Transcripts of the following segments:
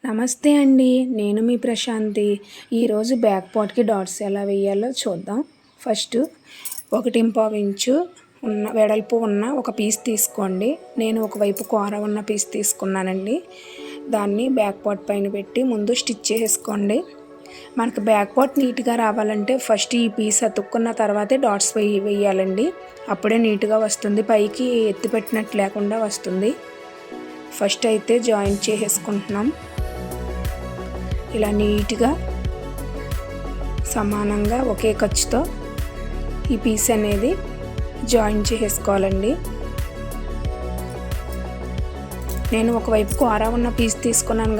నమస్తే అండి, నేను మీ ప్రశాంతి. ఈరోజు బ్యాక్ పార్ట్కి డాట్స్ ఎలా వేయాలో చూద్దాం. ఫస్ట్ 1.5 ఇంచు వెడల్పు ఉన్న ఒక పీస్ తీసుకోండి. నేను ఒకవైపు కూర ఉన్న పీస్ తీసుకున్నానండి. దాన్ని బ్యాక్ పార్ట్ పైన పెట్టి ముందు స్టిచ్ చేసుకోండి. మనకు బ్యాక్ పార్ట్ నీట్గా రావాలంటే ఫస్ట్ ఈ పీస్ అతుక్కున్న తర్వాతే డాట్స్ వేయాలండి. అప్పుడే నీట్గా వస్తుంది, పైకి ఎత్తి పెట్టినట్టు లేకుండా వస్తుంది. ఫస్ట్ అయితే జాయింట్ చేసేసుకుంటున్నాం. ఇలా నీట్గా సమానంగా ఒకే ఖర్చుతో ఈ పీస్ అనేది జాయిన్ చేసుకోవాలండి. నేను ఒకవైపు కూర ఉన్న పీస్ తీసుకున్నాను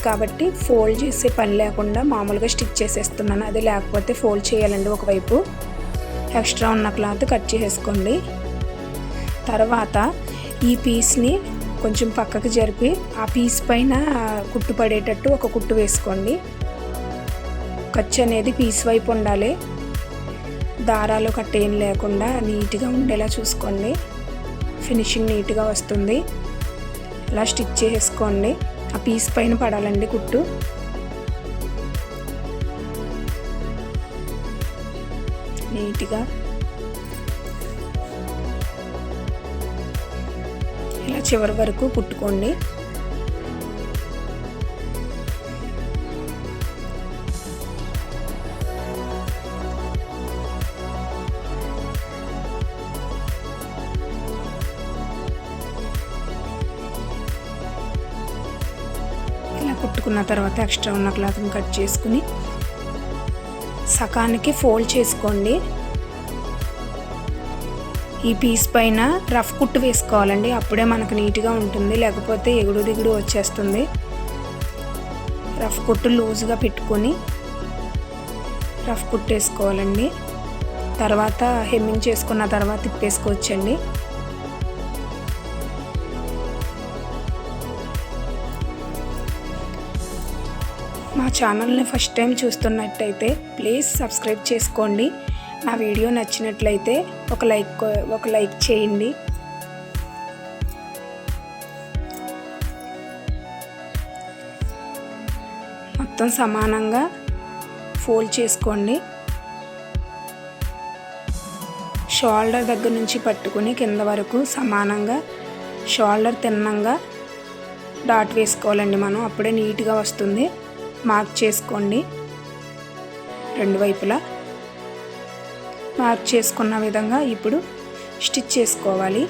కాబట్టి ఫోల్డ్ చేసే పని లేకుండా మామూలుగా స్టిచ్ చేసేస్తున్నాను. అది లేకపోతే ఫోల్డ్ చేయాలండి. ఒకవైపు ఎక్స్ట్రా ఉన్న క్లాత్ కట్ చేసేసుకోండి. తర్వాత ఈ పీస్ని కొంచెం పక్కకు జరిపి ఆ పీస్ పైన కుట్టు పడేటట్టు ఒక కుట్టు వేసుకోండి. ఖర్చు అనేది పీస్ వైపు ఉండాలి, దారాలు కట్టేం లేకుండా నీట్గా ఉండేలా చూసుకోండి. ఫినిషింగ్ నీట్గా వస్తుంది. ఇలా స్టిచ్ చేసుకోండి. ఆ పీస్ పైన పడాలండి కుట్టు. నీట్గా ఇలా చివరి వరకు కుట్టుకోండి. ఇలా కుట్టుకున్న తర్వాత ఎక్స్ట్రా ఉన్న క్లాత్ని కట్ చేసుకుని సకానికి ఫోల్డ్ చేసుకోండి. ఈ పీస్ పైన రఫ్ కుట్టు వేసుకోవాలండి. అప్పుడే మనకు నీట్గా ఉంటుంది, లేకపోతే ఎగుడు దిగుడు వచ్చేస్తుంది. రఫ్ కుట్టు లూజ్గా పెట్టుకొని రఫ్ కుట్టు వేసుకోవాలండి. తర్వాత హెమ్మింగ్ చేసుకున్న తర్వాత తిప్పేసుకోవచ్చండి. మా ఛానల్ని ఫస్ట్ టైం చూస్తున్నట్టయితే ప్లీజ్ సబ్స్క్రైబ్ చేసుకోండి. నా వీడియో నచ్చినట్లయితే ఒక లైక్ చేయండి. మొత్తం సమానంగా ఫోల్డ్ చేసుకోండి. షోల్డర్ దగ్గర నుంచి పట్టుకుని కింద వరకు సమానంగా షోల్డర్ తిన్నంగా డాట్ వేసుకోవాలండి. మనం అప్పుడే నీట్గా వస్తుంది. మార్క్ చేసుకోండి. రెండు వైపులా మార్క్ చేసుకున్న విధంగా ఇప్పుడు స్టిచ్ చేసుకోవాలి.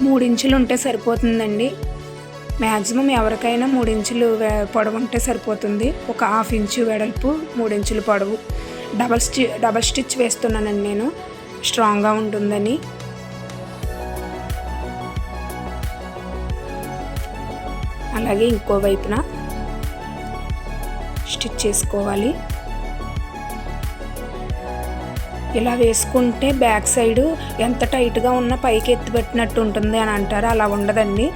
మూడు ఇంచులు ఉంటే సరిపోతుందండి. మ్యాక్సిమం ఎవరికైనా 3 ఇంచులు పొడవు ఉంటే సరిపోతుంది. ఒక 1/2 ఇంచు వెడల్పు, 3 ఇంచులు పొడవు. డబల్ స్టిచ్ వేస్తున్నానండి నేను, స్ట్రాంగ్గా ఉంటుందని. అలాగే ఇంకో వైపున స్టిచ్ చేసుకోవాలి. ఇలా వేసుకుంటే బ్యాక్ సైడ్ ఎంత టైట్గా ఉన్నా పైకి ఎత్తిపెట్టినట్టు ఉంటుంది అని అంటారు. అలా ఉండదండి,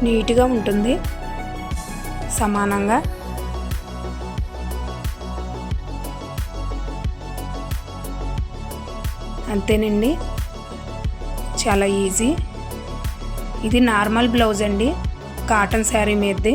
నీట్గా ఉంటుంది సమానంగా. అంతేనండి, చాలా ఈజీ. ఇది నార్మల్ బ్లౌజ్ అండి, కాటన్ శారీ మీదది.